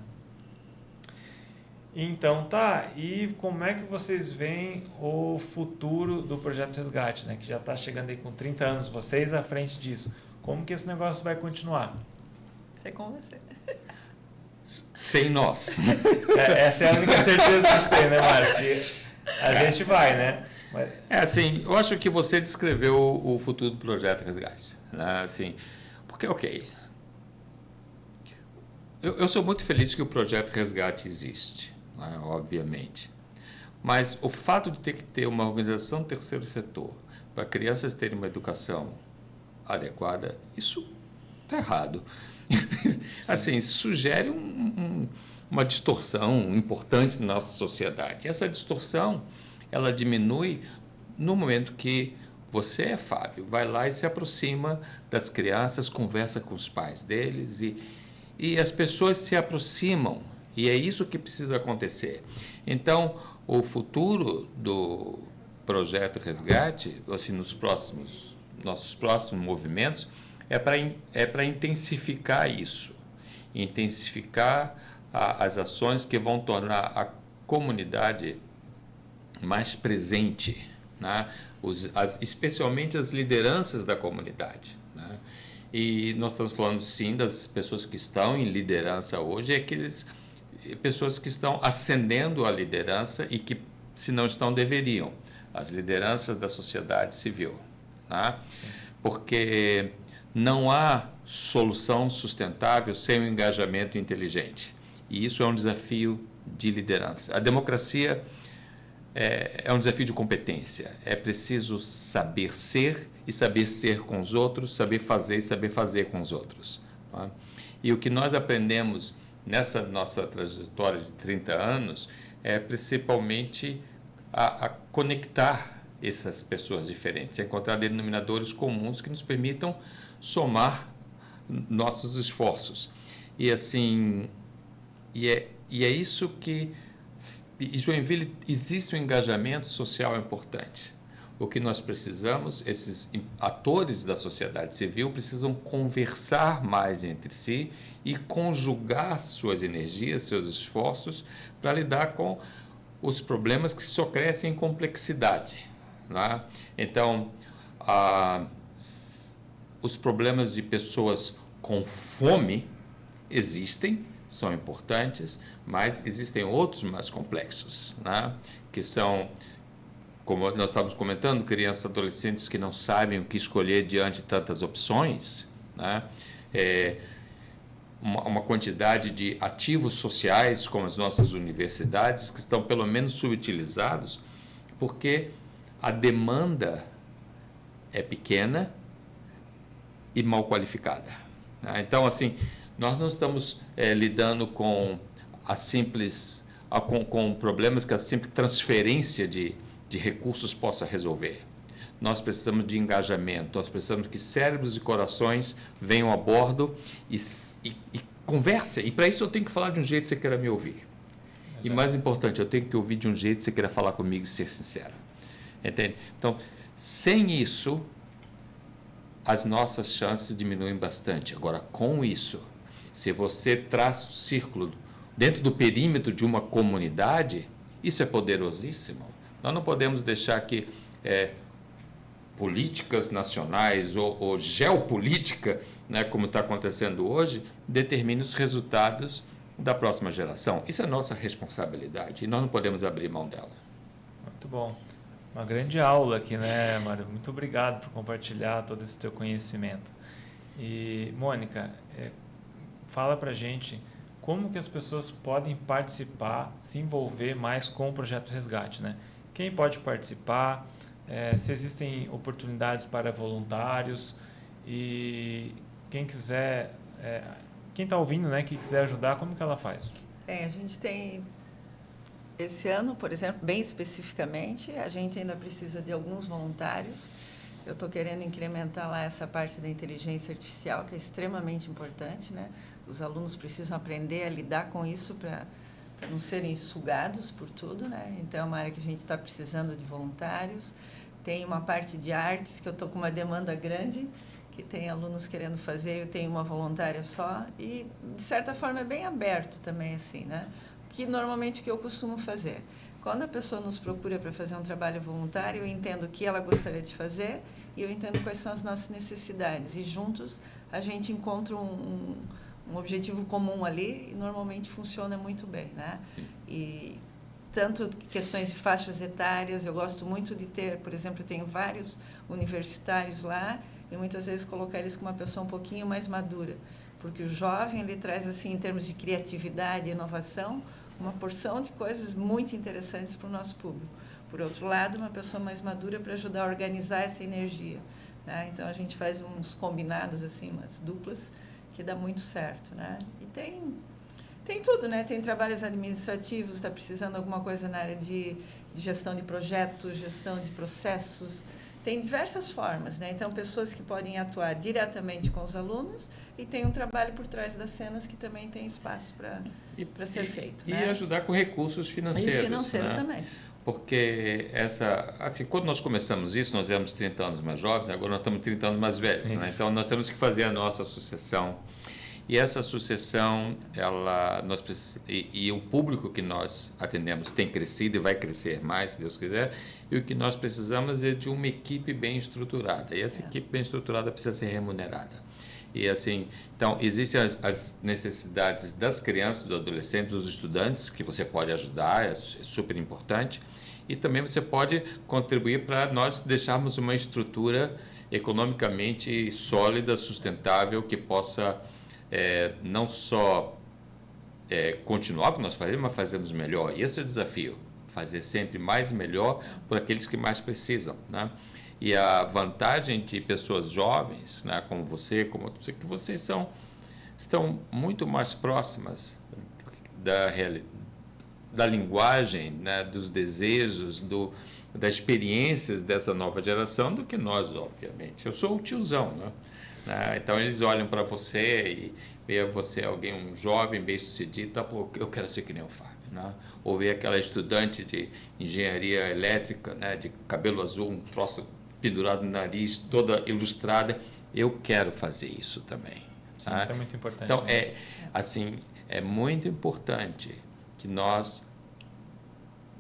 Então, tá. E como é que vocês veem o futuro do Projeto Resgate, né? Que já está chegando aí com 30 anos, vocês à frente disso. Como que esse negócio vai continuar? Sei com você. Sem nós. Essa é a única certeza que a gente tem, né, Mário? Que a gente vai, né? Assim, eu acho que você descreveu o futuro do Projeto Resgate, né? Assim, porque, eu sou muito feliz que o Projeto Resgate existe, né? Obviamente. Mas o fato de ter que ter uma organização do terceiro setor para crianças terem uma educação adequada, isso está errado. Assim, sugere uma distorção importante na nossa sociedade. Essa distorção, ela diminui no momento que você, Fábio, vai lá e se aproxima das crianças, conversa com os pais deles e as pessoas se aproximam, e é isso que precisa acontecer. Então, o futuro do Projeto Resgate, assim, nossos próximos movimentos, é para intensificar isso, intensificar as ações que vão tornar a comunidade mais presente, né? Especialmente as lideranças da comunidade, né? E nós estamos falando, sim, das pessoas que estão em liderança hoje, aquelas pessoas que estão ascendendo à liderança e que, se não estão, deveriam, as lideranças da sociedade civil, né? Porque não há solução sustentável sem um engajamento inteligente. E isso é um desafio de liderança. A democracia é um desafio de competência. É preciso saber ser e saber ser com os outros, saber fazer e saber fazer com os outros. Tá? E o que nós aprendemos nessa nossa trajetória de 30 anos é principalmente a conectar essas pessoas diferentes, a encontrar denominadores comuns que nos permitam somar nossos esforços. E assim, e é isso que... Em Joinville existe um engajamento social importante. O que nós precisamos, esses atores da sociedade civil precisam conversar mais entre si e conjugar suas energias, seus esforços para lidar com os problemas que só crescem em complexidade. Né? Então, os problemas de pessoas com fome existem, são importantes, mas existem outros mais complexos, né? Que são, como nós estávamos comentando, crianças e adolescentes que não sabem o que escolher diante de tantas opções, né? Uma quantidade de ativos sociais, como as nossas universidades, que estão pelo menos subutilizados, porque a demanda é pequena e mal qualificada. Né? Então, assim, nós não estamos lidando com com problemas que a simples transferência de recursos possa resolver. Nós precisamos de engajamento, nós precisamos que cérebros e corações venham a bordo e conversem. E para isso eu tenho que falar de um jeito que você queira me ouvir. Exato. E mais importante, eu tenho que ouvir de um jeito que você queira falar comigo e ser sincero. Entende? Então, sem isso, as nossas chances diminuem bastante. Agora, com isso, se você traça o círculo dentro do perímetro de uma comunidade, isso é poderosíssimo. Nós não podemos deixar que políticas nacionais ou geopolítica, né, como está acontecendo hoje, determine os resultados da próxima geração. Isso é nossa responsabilidade e nós não podemos abrir mão dela. Muito bom. Uma grande aula aqui, né, Mário? Muito obrigado por compartilhar todo esse teu conhecimento. E, Mônica, fala pra gente como que as pessoas podem participar, se envolver mais com o Projeto Resgate, né? Quem pode participar, se existem oportunidades para voluntários e quem quiser, quem está ouvindo, né, que quiser ajudar, como que ela faz? A gente tem, esse ano, por exemplo, bem especificamente, a gente ainda precisa de alguns voluntários. Eu estou querendo incrementar lá essa parte da inteligência artificial, que é extremamente importante, né? Os alunos precisam aprender a lidar com isso para não serem sugados por tudo, né? Então, é uma área que a gente está precisando de voluntários. Tem uma parte de artes que eu estou com uma demanda grande, que tem alunos querendo fazer, eu tenho uma voluntária só. E, de certa forma, é bem aberto também, assim, né? Que normalmente o que eu costumo fazer. Quando a pessoa nos procura para fazer um trabalho voluntário, eu entendo o que ela gostaria de fazer e eu entendo quais são as nossas necessidades. E juntos a gente encontra um objetivo comum ali e normalmente funciona muito bem, né? Sim. E tanto questões de faixas etárias, eu gosto muito de ter, por exemplo, eu tenho vários universitários lá e muitas vezes colocar eles com uma pessoa um pouquinho mais madura, porque o jovem ele traz, assim, em termos de criatividade e inovação, uma porção de coisas muito interessantes para o nosso público. Por outro lado, uma pessoa mais madura para ajudar a organizar essa energia, né? Então, a gente faz uns combinados, assim, umas duplas, que dá muito certo, né? E tem tudo, né? Tem trabalhos administrativos, está precisando de alguma coisa na área de gestão de projetos, gestão de processos. Tem diversas formas, né? Então, pessoas que podem atuar diretamente com os alunos e tem um trabalho por trás das cenas que também tem espaço para ser feito. E né? ajudar com recursos financeiros. E financeiro, né? Também. Porque quando nós começamos isso, nós éramos 30 anos mais jovens, agora nós estamos 30 anos mais velhos. Né? Então, nós temos que fazer a nossa sucessão. E essa sucessão, e o público que nós atendemos tem crescido e vai crescer mais, se Deus quiser, e o que nós precisamos é de uma equipe bem estruturada. E essa equipe bem estruturada precisa ser remunerada. E assim, então, existem as necessidades das crianças, dos adolescentes, dos estudantes, que você pode ajudar, é super importante. E também você pode contribuir para nós deixarmos uma estrutura economicamente sólida, sustentável, que possa não só continuar o que nós fazemos, mas fazemos melhor. E esse é o desafio, fazer sempre mais e melhor por aqueles que mais precisam, né? E a vantagem de pessoas jovens, né, como você, como outros, é que vocês estão muito mais próximas da linguagem, né, dos desejos, das experiências dessa nova geração do que nós, obviamente. Eu sou o tiozão, né? né? Então, eles olham para você e veem você alguém, um jovem bem-sucedido, tá, pô, eu quero ser que nem o Fábio. Né? Ou ver aquela estudante de engenharia elétrica, né, de cabelo azul, um troço pendurado no nariz, toda ilustrada, eu quero fazer isso também. Sim, tá? Isso é muito importante. Então, né? é muito importante que nós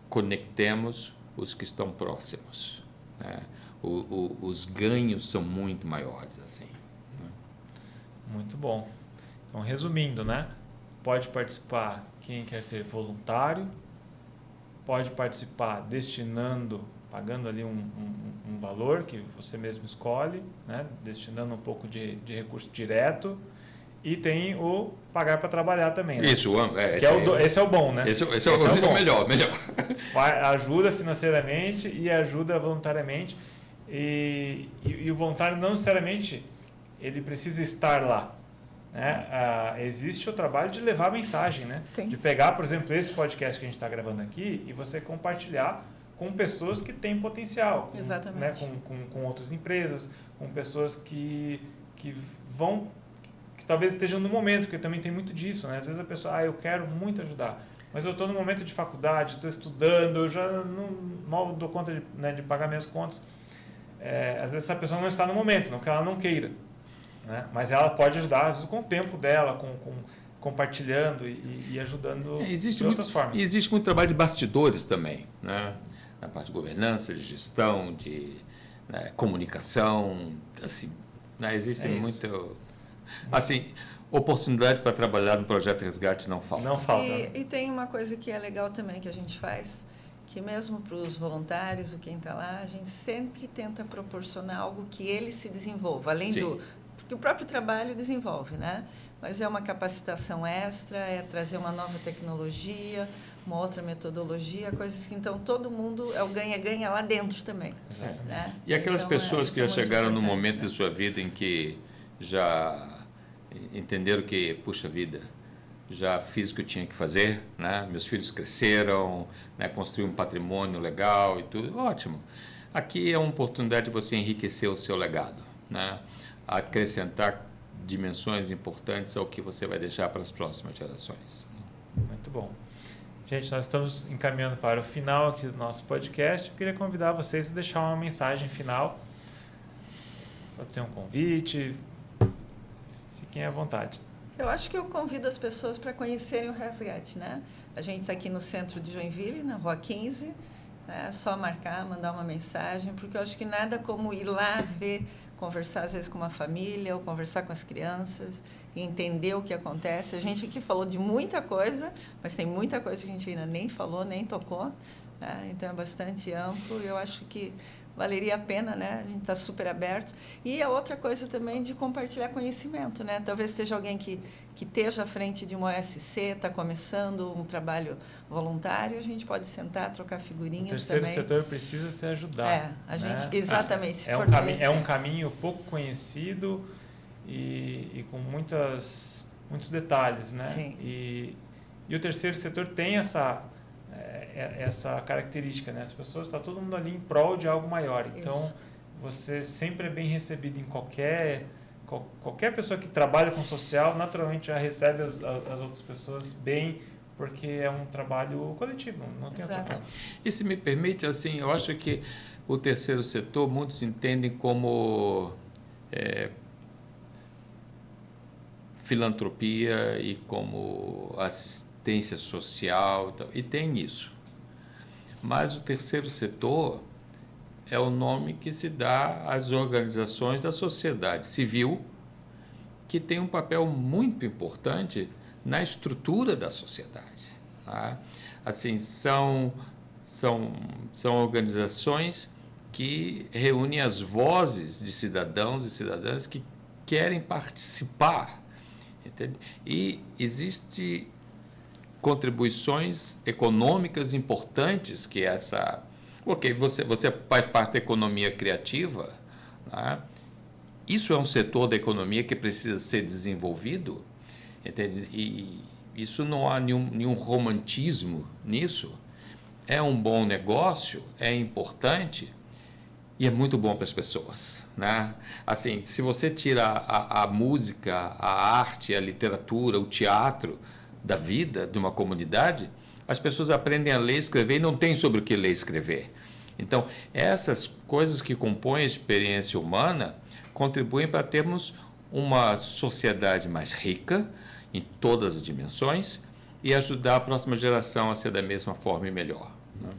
conectemos os que estão próximos. Né? Os ganhos são muito maiores assim. Né? Muito bom. Então, resumindo, né? Pode participar quem quer ser voluntário, pode participar destinando, pagando ali um valor que você mesmo escolhe, né? Destinando um pouco de recurso direto, e tem o pagar para trabalhar também. Né? Isso, esse é o bom, né? Esse é o bom. melhor. Ajuda financeiramente e ajuda voluntariamente. E o voluntário não necessariamente ele precisa estar lá. Né? Existe o trabalho de levar a mensagem, né? De pegar, por exemplo, esse podcast que a gente está gravando aqui e você compartilhar com pessoas que têm potencial. Exatamente. Né? Com outras empresas, com pessoas que vão, que talvez estejam no momento, porque também tem muito disso. Né? Às vezes a pessoa, eu quero muito ajudar, mas eu estou no momento de faculdade, estou estudando, eu já mal dou conta de pagar minhas contas. Às vezes essa pessoa não está no momento, não que ela não queira. Né? Mas ela pode ajudar, às vezes, com o tempo dela, compartilhando e ajudando de outras formas. E existe muito trabalho de bastidores também, né? Na parte de governança, de gestão, de comunicação, assim, né? Existe muito... Assim, oportunidade para trabalhar no projeto Resgate não falta. Não falta. E tem uma coisa que é legal também que a gente faz, que mesmo para os voluntários, ou quem está lá, a gente sempre tenta proporcionar algo que ele se desenvolva, além Sim. Porque o próprio trabalho desenvolve, né? Mas é uma capacitação extra, é trazer uma nova tecnologia, uma outra metodologia, coisas que então todo mundo é o ganha-ganha lá dentro também. Exatamente. Né? E aquelas então, pessoas que já chegaram no momento né? de sua vida em que já entenderam que, puxa vida, já fiz o que eu tinha que fazer, né? Meus filhos cresceram, né? Construí um patrimônio legal e tudo, ótimo. Aqui é uma oportunidade de você enriquecer o seu legado, né? Acrescentar dimensões importantes ao que você vai deixar para as próximas gerações. Muito bom. Gente, nós estamos encaminhando para o final aqui do nosso podcast. Eu queria convidar vocês a deixar uma mensagem final. Pode ser um convite. Fiquem à vontade. Eu acho que eu convido as pessoas para conhecerem o Resgate, né? A gente está aqui no centro de Joinville, na Rua 15. É só marcar, mandar uma mensagem, porque eu acho que nada como ir lá ver, conversar às vezes com uma família ou conversar com as crianças e entender o que acontece. A gente aqui falou de muita coisa, mas tem muita coisa que a gente ainda nem falou, nem tocou, né? Então é bastante amplo e eu acho que valeria a pena, né? A gente está super aberto. E a outra coisa também de compartilhar conhecimento, né? Talvez esteja alguém que esteja à frente de uma OSC, está começando um trabalho voluntário, a gente pode sentar, trocar figurinhas também. O terceiro setor precisa se ajudar. A gente, né? exatamente, se é um caminho pouco conhecido e com muitos detalhes, né? Sim. E o terceiro setor tem essa característica, né? As pessoas, está todo mundo ali em prol de algo maior. Então, Isso. você sempre é bem recebido em qualquer pessoa que trabalha com social, naturalmente já recebe as outras pessoas bem, porque é um trabalho coletivo, não tem outra forma. E se me permite, assim, eu acho que o terceiro setor, muitos entendem como filantropia e como assistência social, e tem isso. Mas o terceiro setor é o nome que se dá às organizações da sociedade civil, que tem um papel muito importante na estrutura da sociedade. Tá? Assim, são organizações que reúnem as vozes de cidadãos e cidadãs que querem participar. Entende? E existem contribuições econômicas importantes que essa... Ok, você faz parte da economia criativa, né? Isso é um setor da economia que precisa ser desenvolvido, entende? E isso não há nenhum romantismo nisso. É um bom negócio, é importante, E é muito bom para as pessoas, né? Assim, se você tira a música, a arte, a literatura, o teatro da vida de uma comunidade, as pessoas aprendem a ler e escrever e não têm sobre o que ler e escrever. Então, essas coisas que compõem a experiência humana contribuem para termos uma sociedade mais rica em todas as dimensões e ajudar a próxima geração a ser da mesma forma e melhor, né?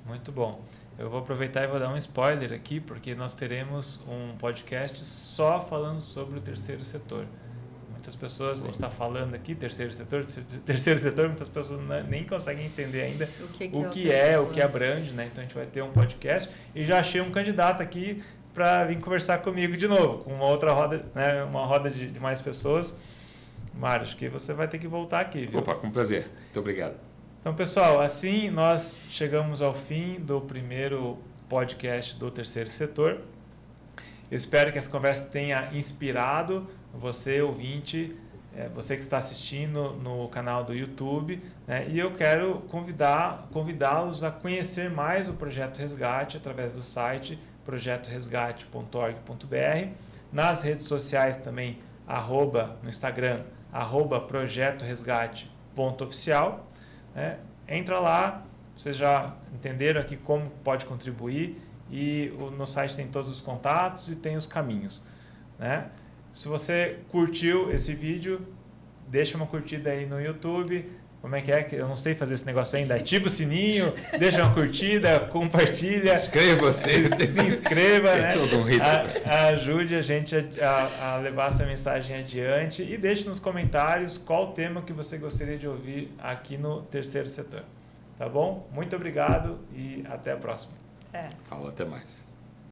Muito bom. Eu vou aproveitar e vou dar um spoiler aqui, porque nós teremos um podcast só falando sobre o terceiro setor. Muitas pessoas, a gente está falando aqui, terceiro setor, muitas pessoas nem conseguem entender ainda o que abrange, né? Então a gente vai ter um podcast e já achei um candidato aqui para vir conversar comigo de novo, com uma outra roda, né? Uma roda de mais pessoas. Mário, acho que você vai ter que voltar aqui, viu? Opa, com prazer. Muito obrigado. Então, pessoal, assim nós chegamos ao fim do primeiro podcast do terceiro setor. Eu espero que essa conversa tenha inspirado você, ouvinte, você que está assistindo no canal do YouTube, né? E eu quero convidá-los a conhecer mais o Projeto Resgate através do site projetoresgate.org.br, nas redes sociais também, no Instagram, @projetoresgate.oficial. Entra lá, vocês já entenderam aqui como pode contribuir e no site tem todos os contatos e tem os caminhos, né? Se você curtiu esse vídeo, deixa uma curtida aí no YouTube. Como é que eu não sei fazer esse negócio ainda. Ativa o sininho, deixa uma curtida, compartilha. Inscreva-se. Se inscreva, né? Todo um ajude a gente a levar essa mensagem adiante e deixe nos comentários qual o tema que você gostaria de ouvir aqui no terceiro setor. Tá bom? Muito obrigado e até a próxima. Fala, até mais.